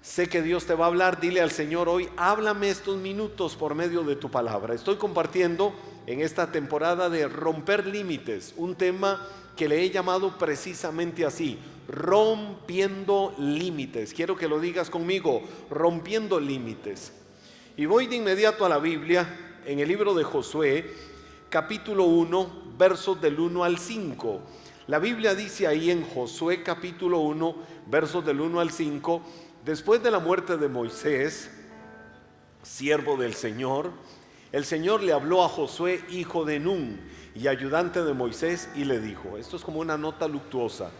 Sé que Dios te va a hablar. Dile al Señor hoy: háblame estos minutos por medio de tu palabra. Estoy compartiendo en esta temporada de romper límites, un tema que le he llamado precisamente así: rompiendo límites. Quiero que lo digas conmigo: rompiendo límites. Y voy de inmediato a la Biblia, en el libro de Josué, capítulo 1, versos del 1 al 5. La Biblia dice ahí en Josué capítulo 1, versos del 1 al 5: después de la muerte de Moisés, siervo del Señor, el Señor le habló a Josué, hijo de Nun y ayudante de Moisés, y le dijo, esto es como una nota luctuosa: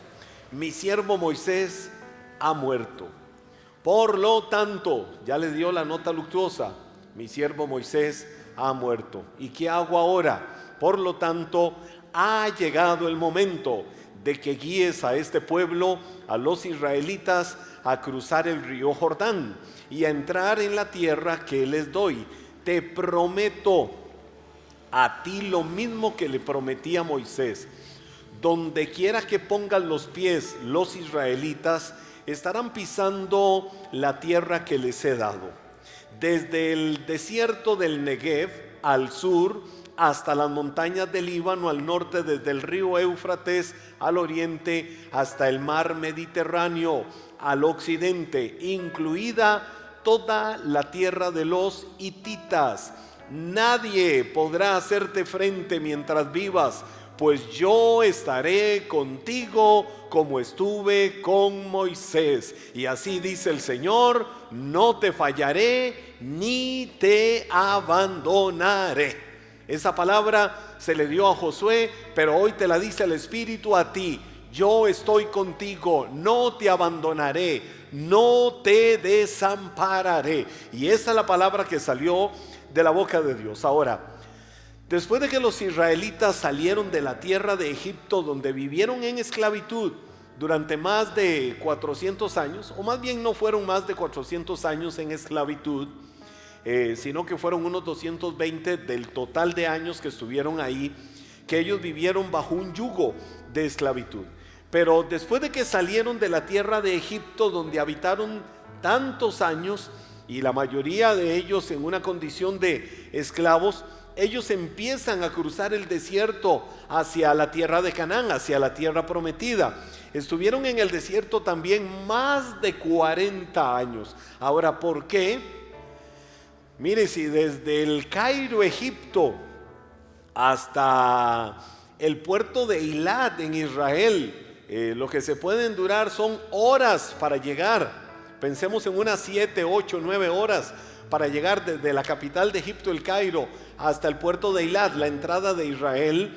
mi siervo Moisés ha muerto. Por lo tanto, ya le dio la nota luctuosa: mi siervo Moisés ha muerto. ¿Y qué hago ahora? Por lo tanto, ha llegado el momento de que guíes a este pueblo, a los israelitas, a cruzar el río Jordán y a entrar en la tierra que les doy. Te prometo a ti lo mismo que le prometí a Moisés: donde quiera que pongan los pies los israelitas, estarán pisando la tierra que les he dado, desde el desierto del Negev al sur, hasta las montañas del Líbano al norte, desde el río Éufrates al oriente, hasta el mar Mediterráneo al occidente, incluida toda la tierra de los hititas. Nadie podrá hacerte frente mientras vivas, pues yo estaré contigo como estuve con Moisés. Y así dice el Señor: no te fallaré ni te abandonaré. Esa palabra se le dio a Josué, pero hoy te la dice el Espíritu a ti: yo estoy contigo, no te abandonaré, no te desampararé. Y esa es la palabra que salió de la boca de Dios. Ahora, después de que los israelitas salieron de la tierra de Egipto, donde vivieron en esclavitud durante más de 400 años, o más bien no fueron más de 400 años en esclavitud, sino que fueron unos 220 del total de años que estuvieron ahí, que ellos vivieron bajo un yugo de esclavitud. Pero después de que salieron de la tierra de Egipto, donde habitaron tantos años, y la mayoría de ellos en una condición de esclavos, ellos empiezan a cruzar el desierto hacia la tierra de Canaán, hacia la tierra prometida. Estuvieron en el desierto también más de 40 años. Ahora, ¿por qué? Mire, si desde el Cairo, Egipto, hasta el puerto de Eilat en Israel, lo que se pueden durar son horas para llegar. Pensemos en unas 7, 8, 9 horas para llegar desde la capital de Egipto, el Cairo, hasta el puerto de Eilat, la entrada de Israel,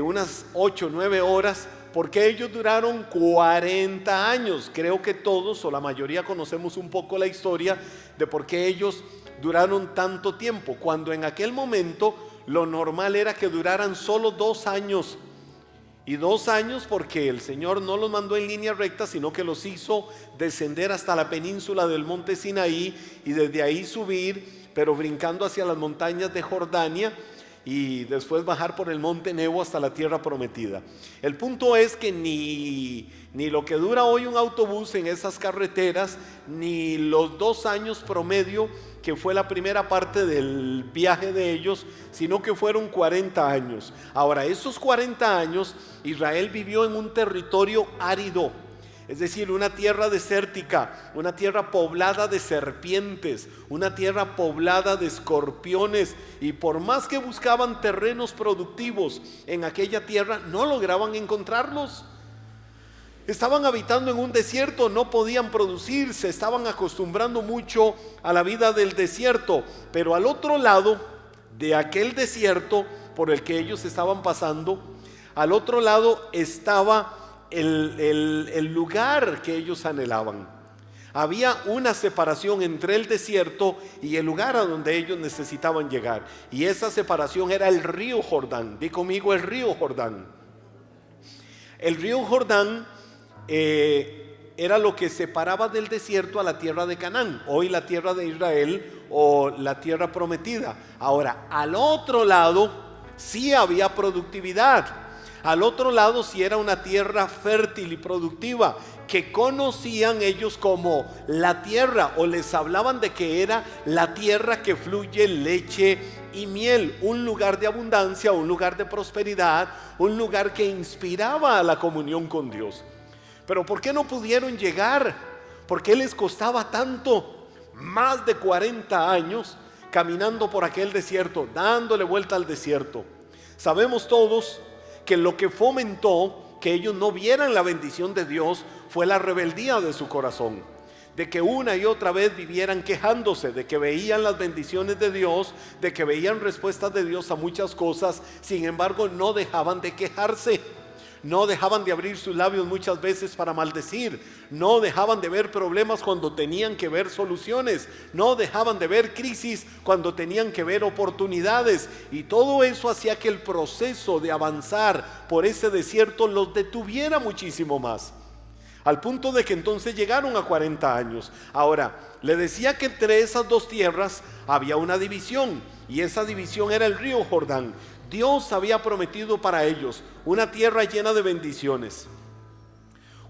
unas 8, 9 horas, porque ellos duraron 40 años. Creo que todos o la mayoría conocemos un poco la historia de por qué ellos duraron tanto tiempo, cuando en aquel momento lo normal era que duraran solo 2 años. Y 2 años porque el Señor no los mandó en línea recta, sino que los hizo descender hasta la península del monte Sinaí y desde ahí subir, pero brincando hacia las montañas de Jordania, y después bajar por el monte Nebo hasta la tierra prometida. El punto es que ni lo que dura hoy un autobús en esas carreteras, ni los 2 años promedio que fue la primera parte del viaje de ellos, sino que fueron 40 años. Ahora, esos 40 años Israel vivió en un territorio árido, es decir, una tierra desértica, una tierra poblada de serpientes, una tierra poblada de escorpiones, y por más que buscaban terrenos productivos en aquella tierra, no lograban encontrarlos. Estaban habitando en un desierto, no podían producir, se estaban acostumbrando mucho a la vida del desierto. Pero al otro lado de aquel desierto por el que ellos estaban pasando, al otro lado estaba el lugar que ellos anhelaban. Había una separación entre el desierto y el lugar a donde ellos necesitaban llegar, y esa separación era el río Jordán. Di conmigo: el río Jordán. El río Jordán era lo que separaba del desierto a la tierra de Canaán, hoy la tierra de Israel o la tierra prometida. Ahora, al otro lado sí había productividad. Al otro lado sí era una tierra fértil y productiva, que conocían ellos como la tierra, o les hablaban de que era la tierra que fluye leche y miel, un lugar de abundancia, un lugar de prosperidad, un lugar que inspiraba a la comunión con Dios. Pero ¿por qué no pudieron llegar? ¿Por qué les costaba tanto? Más de 40 años caminando por aquel desierto, dándole vuelta al desierto. Sabemos todos que lo que fomentó que ellos no vieran la bendición de Dios fue la rebeldía de su corazón, de que una y otra vez vivieran quejándose, de que veían las bendiciones de Dios, de que veían respuestas de Dios a muchas cosas, sin embargo no dejaban de quejarse. No dejaban de abrir sus labios muchas veces para maldecir. No dejaban de ver problemas cuando tenían que ver soluciones. No dejaban de ver crisis cuando tenían que ver oportunidades. Y todo eso hacía que el proceso de avanzar por ese desierto los detuviera muchísimo más. Al punto de que entonces llegaron a 40 años. Ahora, le decía que entre esas dos tierras había una división. Y esa división era el río Jordán. Dios había prometido para ellos una tierra llena de bendiciones,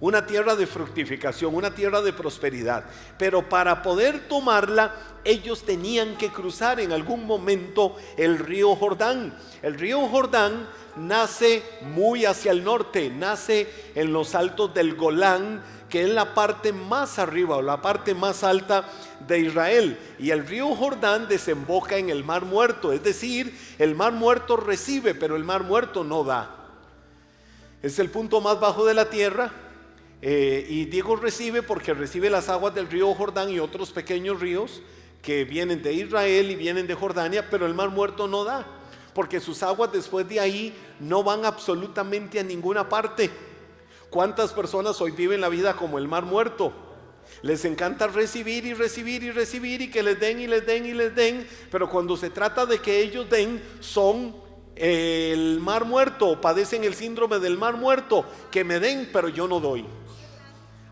una tierra de fructificación, una tierra de prosperidad. Pero para poder tomarla, ellos tenían que cruzar en algún momento el río Jordán. El río Jordán nace muy hacia el norte, nace en los altos del Golán, que es la parte más arriba o la parte más alta de Israel. Y el río Jordán desemboca en el Mar Muerto, es decir, el Mar Muerto recibe, pero el Mar Muerto no da. Es el punto más bajo de la tierra, y digo recibe porque recibe las aguas del río Jordán y otros pequeños ríos que vienen de Israel y vienen de Jordania, pero el Mar Muerto no da, porque sus aguas después de ahí no van absolutamente a ninguna parte. ¿Cuántas personas hoy viven la vida como el Mar Muerto? Les encanta recibir y recibir y recibir, y que les den y les den y les den, pero cuando se trata de que ellos den, son el Mar Muerto, padecen el síndrome del Mar Muerto, que me den pero yo no doy.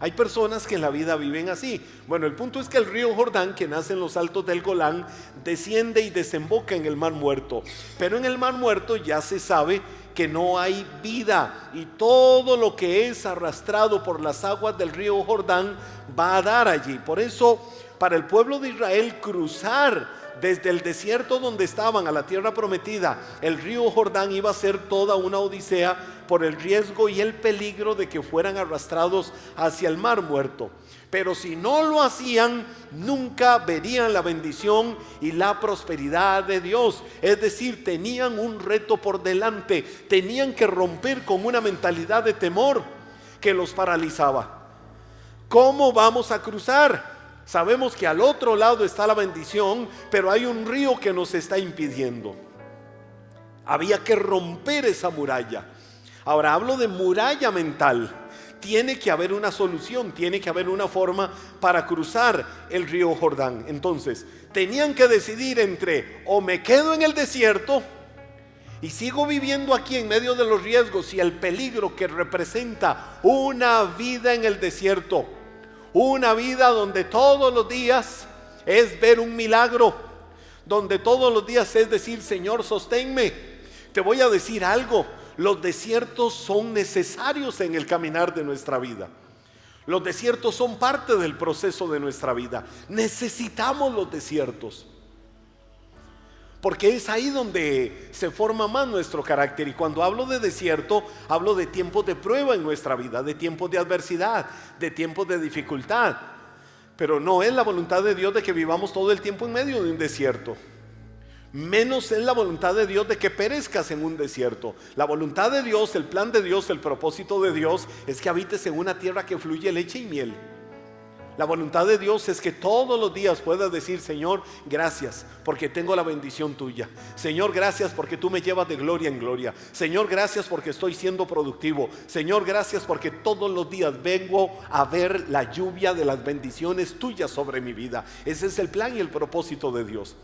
Hay personas que en la vida viven así. Bueno, el punto es que el río Jordán, que nace en los altos del Golán, desciende y desemboca en el Mar Muerto. Pero en el Mar Muerto ya se sabe que no hay vida, y todo lo que es arrastrado por las aguas del río Jordán va a dar allí. Por eso, para el pueblo de Israel, cruzar desde el desierto donde estaban a la tierra prometida, el río Jordán, iba a ser toda una odisea por el riesgo y el peligro de que fueran arrastrados hacia el Mar Muerto. Pero si no lo hacían, nunca verían la bendición y la prosperidad de Dios. Es decir, tenían un reto por delante, tenían que romper con una mentalidad de temor que los paralizaba. ¿Cómo vamos a cruzar? Sabemos que al otro lado está la bendición, pero hay un río que nos está impidiendo. Había que romper esa muralla. Ahora hablo de muralla mental. Tiene que haber una solución, tiene que haber una forma para cruzar el río Jordán. Entonces, tenían que decidir entre: o me quedo en el desierto y sigo viviendo aquí en medio de los riesgos y el peligro que representa una vida en el desierto, una vida donde todos los días es ver un milagro, donde todos los días es decir: Señor, sosténme. Te voy a decir algo: los desiertos son necesarios en el caminar de nuestra vida. Los desiertos son parte del proceso de nuestra vida. Necesitamos los desiertos, porque es ahí donde se forma más nuestro carácter. Y cuando hablo de desierto, hablo de tiempos de prueba en nuestra vida, de tiempos de adversidad, de tiempos de dificultad. Pero no es la voluntad de Dios de que vivamos todo el tiempo en medio de un desierto. Menos es la voluntad de Dios de que perezcas en un desierto. La voluntad de Dios, el plan de Dios, el propósito de Dios es que habites en una tierra que fluye leche y miel. La voluntad de Dios es que todos los días puedas decir: Señor, gracias porque tengo la bendición tuya. Señor, gracias porque tú me llevas de gloria en gloria. Señor, gracias porque estoy siendo productivo. Señor, gracias porque todos los días vengo a ver la lluvia de las bendiciones tuyas sobre mi vida. Ese es el plan y el propósito de Dios.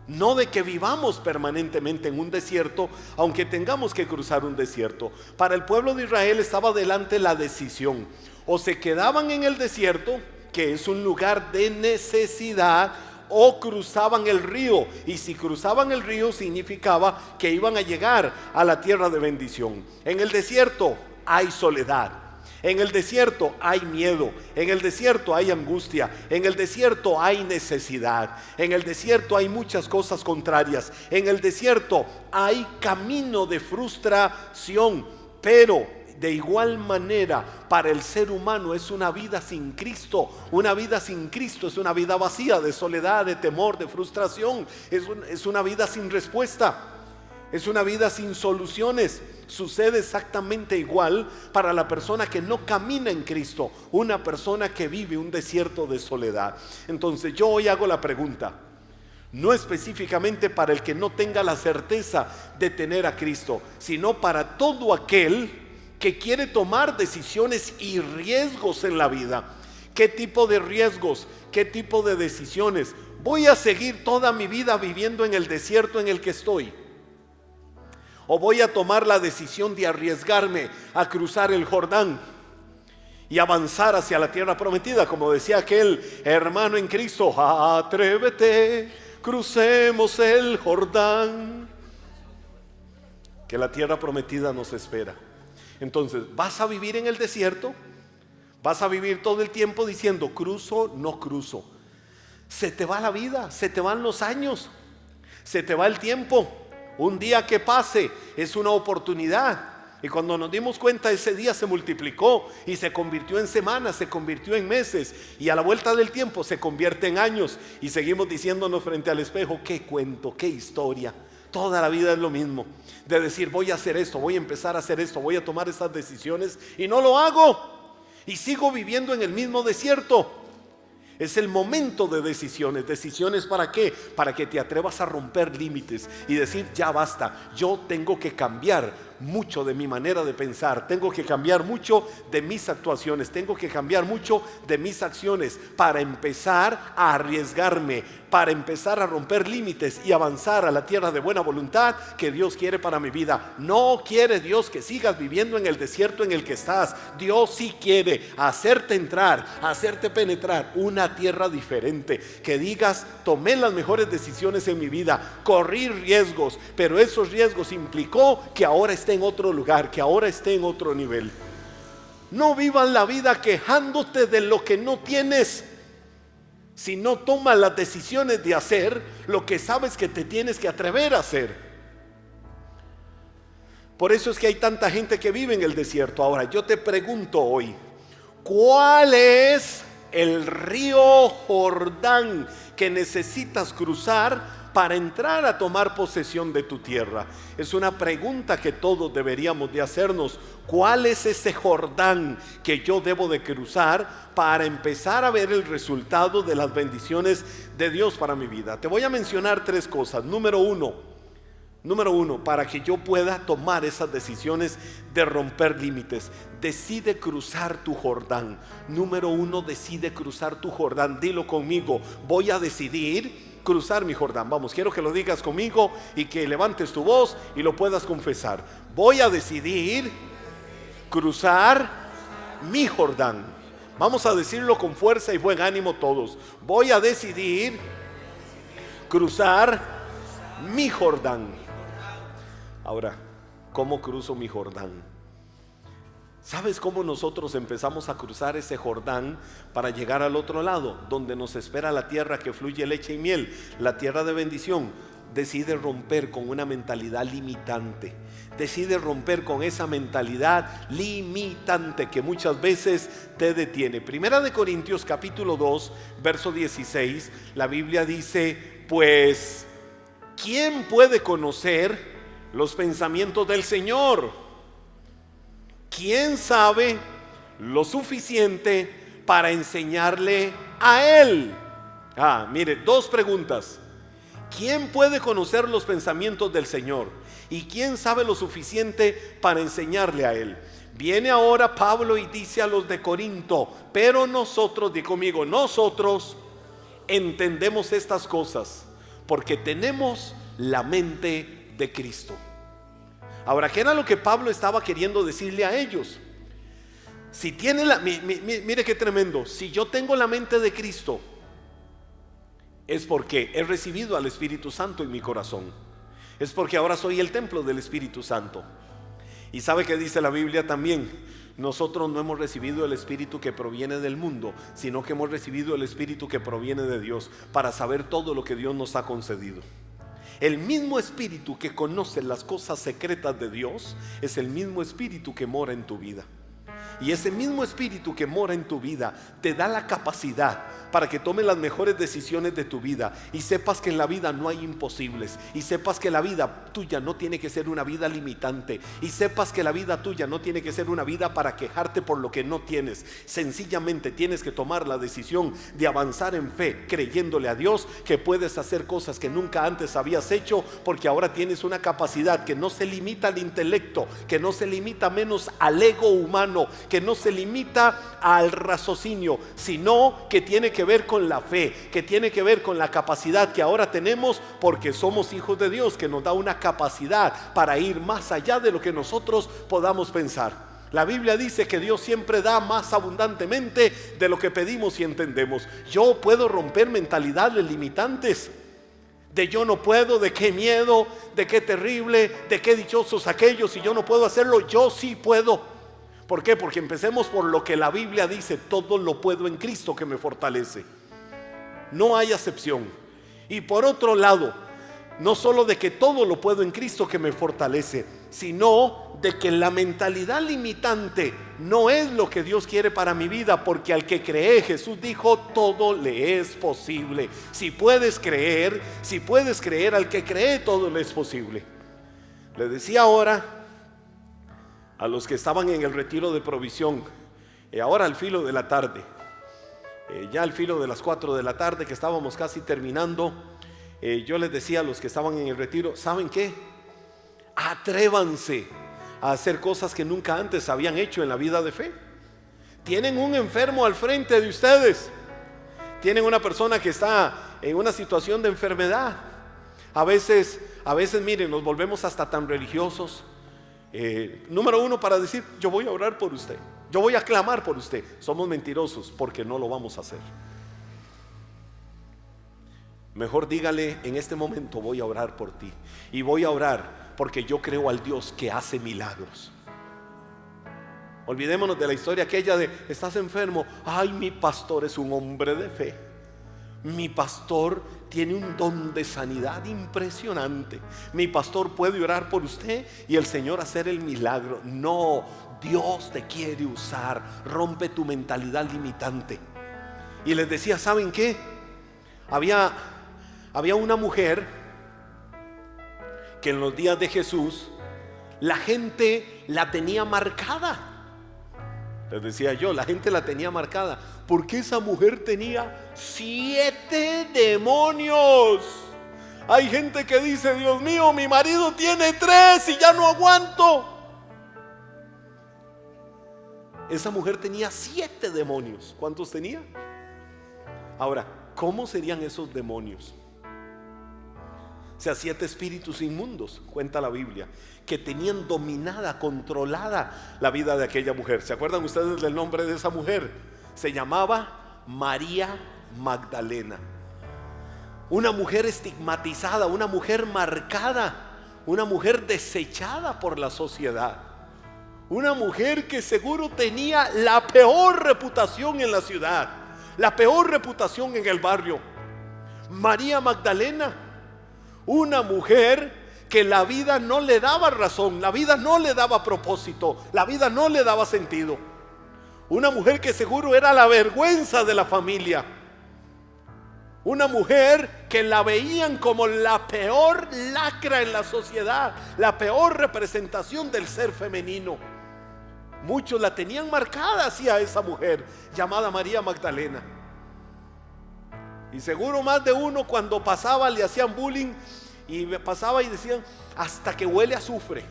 No de que vivamos permanentemente en un desierto, aunque tengamos que cruzar un desierto. Para el pueblo de Israel estaba delante la decisión: o se quedaban en el desierto, que es un lugar de necesidad, o cruzaban el río. Y si cruzaban el río significaba que iban a llegar a la tierra de bendición. En el desierto hay soledad. En el desierto hay miedo, en el desierto hay angustia, en el desierto hay necesidad, en el desierto hay muchas cosas contrarias, en el desierto hay camino de frustración, pero de igual manera para el ser humano es una vida sin Cristo. Una vida sin Cristo es una vida vacía de soledad, de temor, de frustración, es una vida sin respuesta. Es una vida sin soluciones. Sucede exactamente igual para la persona que no camina en Cristo, una persona que vive un desierto de soledad. Entonces yo hoy hago la pregunta, no específicamente para el que no tenga la certeza de tener a Cristo, sino para todo aquel que quiere tomar decisiones y riesgos en la vida. ¿Qué tipo de riesgos? ¿Qué tipo de decisiones? ¿Voy a seguir toda mi vida viviendo en el desierto en el que estoy? ¿O voy a tomar la decisión de arriesgarme a cruzar el Jordán y avanzar hacia la tierra prometida? Como decía aquel hermano en Cristo, atrévete, crucemos el Jordán, que la tierra prometida nos espera. Entonces, ¿vas a vivir en el desierto? ¿Vas a vivir todo el tiempo diciendo, cruzo, no cruzo? Se te va la vida, se te van los años, se te va el tiempo. Un día que pase es una oportunidad. Y cuando nos dimos cuenta, ese día se multiplicó y se convirtió en semanas, se convirtió en meses, y a la vuelta del tiempo se convierte en años, y seguimos diciéndonos frente al espejo, qué cuento, qué historia. Toda la vida es lo mismo, de decir, voy a hacer esto, voy a empezar a hacer esto, voy a tomar estas decisiones, y no lo hago, y sigo viviendo en el mismo desierto. Es el momento de decisiones. ¿Decisiones para qué? Para que te atrevas a romper límites y decir, ya basta, yo tengo que cambiar mucho de mi manera de pensar, tengo que cambiar mucho de mis actuaciones, tengo que cambiar mucho de mis acciones para empezar a arriesgarme, para empezar a romper límites y avanzar a la tierra de buena voluntad que Dios quiere para mi vida. No quiere Dios que sigas viviendo en el desierto en el que estás. Dios sí quiere hacerte entrar, hacerte penetrar una tierra diferente, que digas, tomé las mejores decisiones en mi vida, corrí riesgos, pero esos riesgos implicó que ahora esté en otro lugar, que ahora esté en otro nivel. No vivas la vida quejándote de lo que no tienes, sino toma las decisiones de hacer lo que sabes que te tienes que atrever a hacer. Por eso es que hay tanta gente que vive en el desierto. Ahora yo te pregunto hoy, ¿cuál es el río Jordán que necesitas cruzar para entrar a tomar posesión de tu tierra? Es una pregunta que todos deberíamos de hacernos. ¿Cuál es ese Jordán que yo debo de cruzar para empezar a ver el resultado de las bendiciones de Dios para mi vida? Te voy a mencionar tres cosas. Número uno, para que yo pueda tomar esas decisiones de romper límites, decide cruzar tu Jordán. Número uno, decide cruzar tu Jordán. Dilo conmigo, voy a decidir cruzar mi Jordán. Vamos, quiero que lo digas conmigo y que levantes tu voz y lo puedas confesar. Voy a decidir cruzar mi Jordán. Vamos a decirlo con fuerza y buen ánimo todos. Voy a decidir cruzar mi Jordán. Ahora, ¿cómo cruzo mi Jordán? ¿Sabes cómo nosotros empezamos a cruzar ese Jordán para llegar al otro lado, donde nos espera la tierra que fluye leche y miel, la tierra de bendición? Decide romper con una mentalidad limitante. Decide romper con esa mentalidad limitante que muchas veces te detiene. Primera de Corintios capítulo 2, verso 16, la Biblia dice, pues, ¿quién puede conocer los pensamientos del Señor? ¿Quién sabe lo suficiente para enseñarle a Él? Mire, dos preguntas. ¿Quién puede conocer los pensamientos del Señor? ¿Y quién sabe lo suficiente para enseñarle a Él? Viene ahora Pablo y dice a los de Corinto, pero nosotros, di conmigo, nosotros entendemos estas cosas porque tenemos la mente de Cristo. Ahora, ¿qué era lo que Pablo estaba queriendo decirle a ellos? Si tiene mire qué tremendo. Si yo tengo la mente de Cristo, es porque he recibido al Espíritu Santo en mi corazón. Es porque ahora soy el templo del Espíritu Santo. Y ¿sabe qué dice la Biblia también? Nosotros no hemos recibido el Espíritu que proviene del mundo, sino que hemos recibido el Espíritu que proviene de Dios, para saber todo lo que Dios nos ha concedido. El mismo Espíritu que conoce las cosas secretas de Dios es el mismo Espíritu que mora en tu vida. Y ese mismo Espíritu que mora en tu vida te da la capacidad para que tomes las mejores decisiones de tu vida, y sepas que en la vida no hay imposibles, y sepas que la vida tuya no tiene que ser una vida limitante, y sepas que la vida tuya no tiene que ser una vida para quejarte por lo que no tienes. Sencillamente tienes que tomar la decisión de avanzar en fe, creyéndole a Dios que puedes hacer cosas que nunca antes habías hecho, porque ahora tienes una capacidad que no se limita al intelecto, que no se limita menos al ego humano, que no se limita al raciocinio, sino que tiene que ver con la fe, que tiene que ver con la capacidad que ahora tenemos porque somos hijos de Dios, que nos da una capacidad para ir más allá de lo que nosotros podamos pensar. La Biblia dice que Dios siempre da más abundantemente de lo que pedimos y entendemos. Yo puedo romper mentalidades limitantes de yo no puedo, de qué miedo, de qué terrible, de qué dichosos aquellos, si yo no puedo hacerlo. Yo sí puedo. ¿Por qué? Porque empecemos por lo que la Biblia dice: todo lo puedo en Cristo que me fortalece. No hay acepción. Y por otro lado, no solo de que todo lo puedo en Cristo que me fortalece, sino de que la mentalidad limitante no es lo que Dios quiere para mi vida, porque al que cree, Jesús dijo, todo le es posible. Si puedes creer, al que cree, todo le es posible. Le decía ahora a los que estaban en el retiro de provisión, ahora al filo de la tarde, ya al filo de las 4 de la tarde, que estábamos casi terminando, yo les decía a los que estaban en el retiro: ¿saben qué? Atrévanse a hacer cosas que nunca antes habían hecho en la vida de fe. Tienen un enfermo al frente de ustedes, tienen una persona que está en una situación de enfermedad. A veces miren, nos volvemos hasta tan religiosos. Número uno, para decir: yo voy a orar por usted, yo voy a clamar por usted. Somos mentirosos, porque no lo vamos a hacer. Mejor dígale en este momento: voy a orar por ti, y voy a orar porque yo creo al Dios que hace milagros. Olvidémonos de la historia aquella de: estás enfermo, ay, mi pastor es un hombre de fe, mi pastor tiene un don de sanidad impresionante, mi pastor puede orar por usted y el Señor hacer el milagro. No, Dios te quiere usar. Rompe tu mentalidad limitante. Y les decía: ¿saben qué? Había una mujer que en los días de Jesús la gente la tenía marcada. Les decía yo, la gente la tenía marcada porque esa mujer tenía 7 demonios. Hay gente que dice: Dios mío, mi marido tiene 3 y ya no aguanto. Esa mujer tenía 7 demonios. ¿Cuántos tenía? Ahora, ¿cómo serían esos demonios? O sea, 7 espíritus inmundos, cuenta la Biblia, que tenían dominada, controlada la vida de aquella mujer. ¿Se acuerdan ustedes del nombre de esa mujer? Se llamaba María Magdalena. Una mujer estigmatizada, una mujer marcada, una mujer desechada por la sociedad, una mujer que seguro tenía la peor reputación en la ciudad, la peor reputación en el barrio. María Magdalena, una mujer que la vida no le daba razón, la vida no le daba propósito, la vida no le daba sentido. Una mujer que seguro era la vergüenza de la familia. Una mujer que la veían como la peor lacra en la sociedad, la peor representación del ser femenino. Muchos la tenían marcada así a esa mujer llamada María Magdalena. Y seguro más de uno, cuando pasaba, le hacían bullying, y pasaba y decían: hasta que huele a azufre.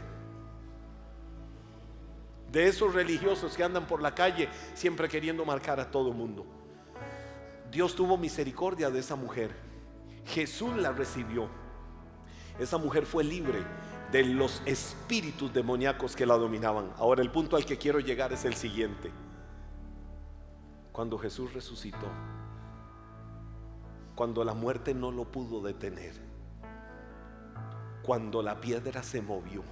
De esos religiosos que andan por la calle siempre queriendo marcar a todo mundo. Dios tuvo misericordia de esa mujer. Jesús la recibió. Esa mujer fue libre de los espíritus demoníacos que la dominaban. Ahora, el punto al que quiero llegar es el siguiente. Cuando Jesús resucitó, cuando la muerte no lo pudo detener, cuando la piedra se movió,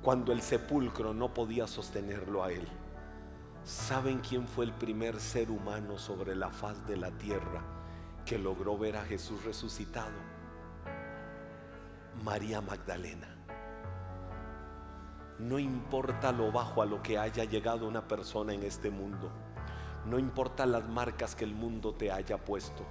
cuando el sepulcro no podía sostenerlo a él. ¿Saben quién fue el primer ser humano sobre la faz de la tierra que logró ver a Jesús resucitado? María Magdalena. No importa lo bajo a lo que haya llegado una persona en este mundo, no importa las marcas que el mundo te haya puesto,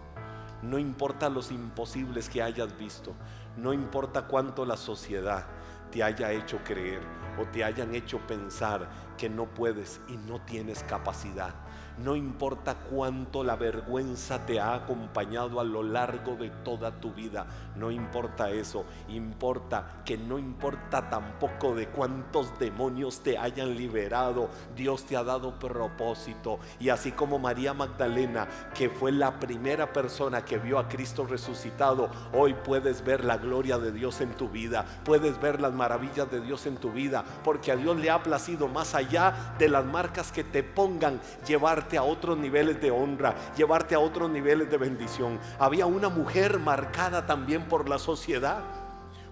no importa los imposibles que hayas visto, no importa cuánto la sociedad te haya hecho creer o te hayan hecho pensar que no puedes y no tienes capacidad. No importa cuánto la vergüenza te ha acompañado a lo largo de toda tu vida. No importa eso. Importa que no importa tampoco de cuántos demonios te hayan liberado. Dios te ha dado propósito. Y así como María Magdalena, que fue la primera persona que vio a Cristo resucitado, hoy puedes ver la gloria de Dios en tu vida. Puedes ver las maravillas de Dios en tu vida, porque a Dios le ha placido, más allá de las marcas que te pongan, llevarte a otros niveles de honra, llevarte a otros niveles de bendición. Había una mujer marcada también por la sociedad.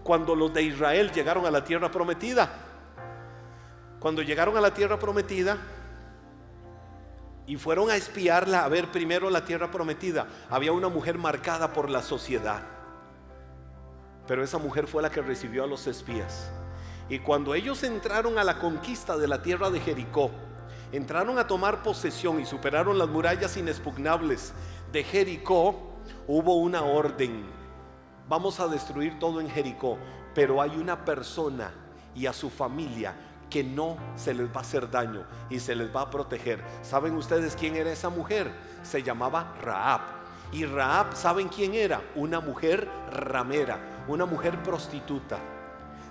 Cuando los de Israel llegaron a la tierra prometida, cuando llegaron a la tierra prometida y fueron a espiarla, a ver primero la tierra prometida, había una mujer marcada por la sociedad, pero esa mujer fue la que recibió a los espías. Y cuando ellos entraron a la conquista de la tierra de Jericó, entraron a tomar posesión y superaron las murallas inexpugnables de Jericó, hubo una orden: vamos a destruir todo en Jericó, pero hay una persona y a su familia que no se les va a hacer daño y se les va a proteger. ¿Saben ustedes quién era esa mujer? Se llamaba Rahab. Y Rahab, ¿saben quién era? Una mujer ramera, una mujer prostituta.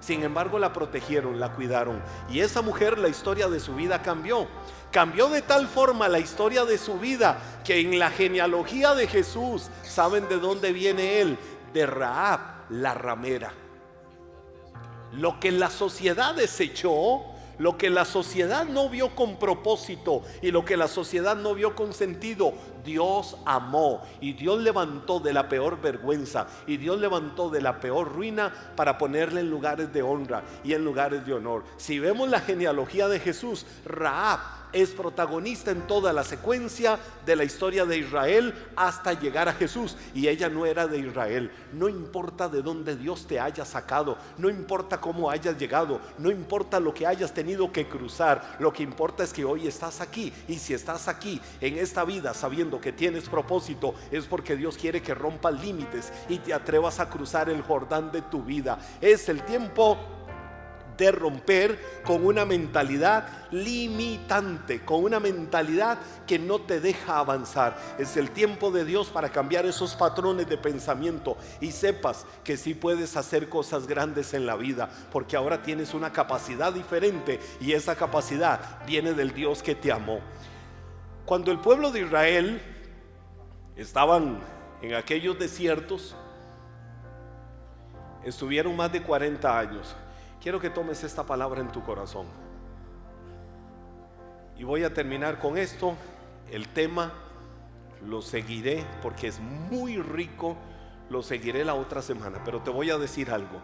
Sin embargo, la protegieron, la cuidaron. Y esa mujer, la historia de su vida cambió. Cambió de tal forma la historia de su vida que en la genealogía de Jesús, ¿saben de dónde viene él? De Rahab, la ramera. Lo que la sociedad desechó, lo que la sociedad no vio con propósito y lo que la sociedad no vio con sentido, Dios amó, y Dios levantó de la peor vergüenza y Dios levantó de la peor ruina para ponerle en lugares de honra y en lugares de honor. Si vemos la genealogía de Jesús, Rahab es protagonista en toda la secuencia de la historia de Israel hasta llegar a Jesús, y ella no era de Israel. No importa de dónde Dios te haya sacado, no importa cómo hayas llegado, no importa lo que hayas tenido que cruzar, lo que importa es que hoy estás aquí. Y si estás aquí en esta vida sabiendo que tienes propósito, es porque Dios quiere que rompas límites y te atrevas a cruzar el Jordán de tu vida. Es el tiempo de romper con una mentalidad limitante, con una mentalidad que no te deja avanzar. Es el tiempo de Dios para cambiar esos patrones de pensamiento y sepas que sí puedes hacer cosas grandes en la vida, porque ahora tienes una capacidad diferente y esa capacidad viene del Dios que te amó. Cuando el pueblo de Israel estaban en aquellos desiertos, estuvieron más de 40 años. Quiero que tomes esta palabra en tu corazón. Y voy a terminar con esto. El tema lo seguiré porque es muy rico. Lo seguiré la otra semana. Pero te voy a decir algo.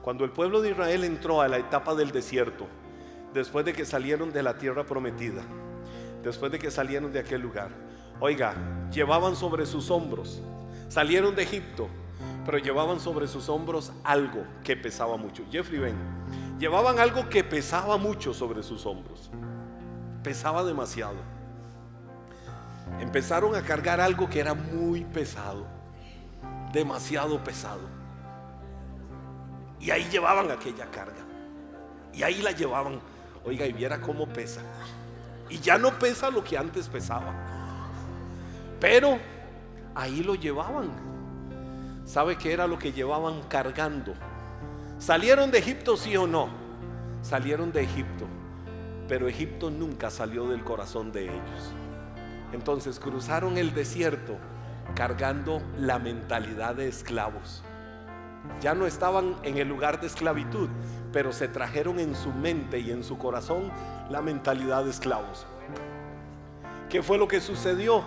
Cuando el pueblo de Israel entró a la etapa del desierto, después de que salieron de la tierra prometida, después de que salieron de aquel lugar, oiga, llevaban sobre sus hombros, salieron de Egipto, pero llevaban sobre sus hombros algo que pesaba mucho. Jeffrey, ven. Llevaban algo que pesaba mucho sobre sus hombros. Pesaba demasiado. Empezaron a cargar algo que era muy pesado, demasiado pesado. Y ahí llevaban aquella carga. Y ahí la llevaban. Oiga, y viera cómo pesa. Y ya no pesa lo que antes pesaba, pero ahí lo llevaban. ¿Sabe qué era lo que llevaban cargando? ¿Salieron de Egipto, sí o no? Salieron de Egipto, pero Egipto nunca salió del corazón de ellos. Entonces cruzaron el desierto cargando la mentalidad de esclavos. Ya no estaban en el lugar de esclavitud, pero se trajeron en su mente y en su corazón la mentalidad de esclavos. ¿Qué fue lo que sucedió?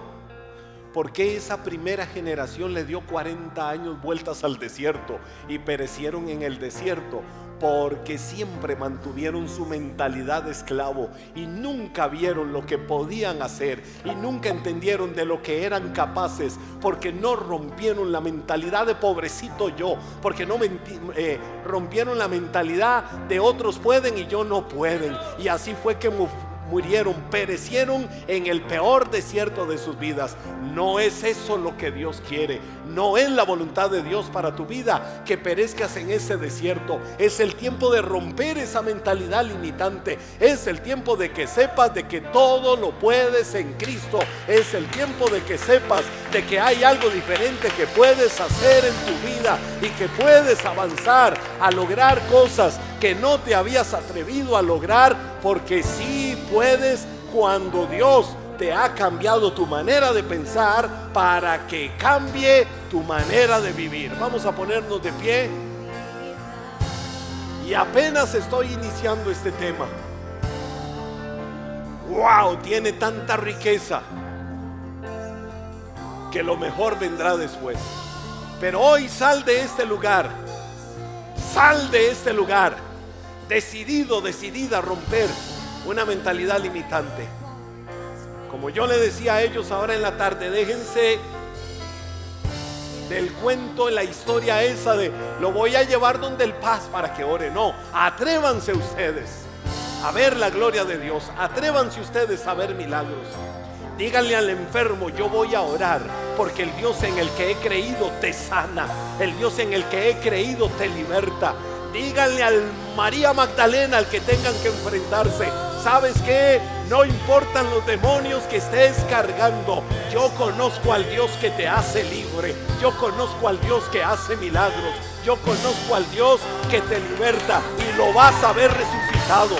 ¿por qué esa primera generación le dio 40 años vueltas al desierto y perecieron en el desierto? Porque siempre mantuvieron su mentalidad de esclavo y nunca vieron lo que podían hacer y nunca entendieron de lo que eran capaces, porque no rompieron la mentalidad de pobrecito yo, porque no rompieron la mentalidad de otros pueden y yo no pueden, y así fue que murieron, perecieron en el peor desierto de sus vidas. No es eso lo que Dios quiere. No es la voluntad de Dios para tu vida que perezcas en ese desierto. Es el tiempo de romper esa mentalidad limitante. Es el tiempo de que sepas de que todo lo puedes en Cristo. Es el tiempo de que sepas de que hay algo diferente que puedes hacer en tu vida y que puedes avanzar a lograr cosas que no te habías atrevido a lograr, porque sí puedes cuando Dios te ha cambiado tu manera de pensar para que cambie tu manera de vivir. Vamos a ponernos de pie. Y apenas estoy iniciando este tema. ¡Wow! Tiene tanta riqueza que lo mejor vendrá después. Pero hoy sal de este lugar. Sal de este lugar decidido, decidida a romper una mentalidad limitante. Como yo le decía a ellos ahora en la tarde, déjense del cuento, la historia esa de lo voy a llevar donde el Paz para que ore. No, atrévanse ustedes a ver la gloria de Dios. Atrévanse ustedes a ver milagros. Díganle al enfermo, yo voy a orar, porque el Dios en el que he creído te sana. El Dios en el que he creído te liberta. Díganle al María Magdalena, al que tengan que enfrentarse, ¿sabes qué? No importan los demonios que estés cargando. Yo conozco al Dios que te hace libre. Yo conozco al Dios que hace milagros. Yo conozco al Dios que te liberta y lo vas a ver resucitado.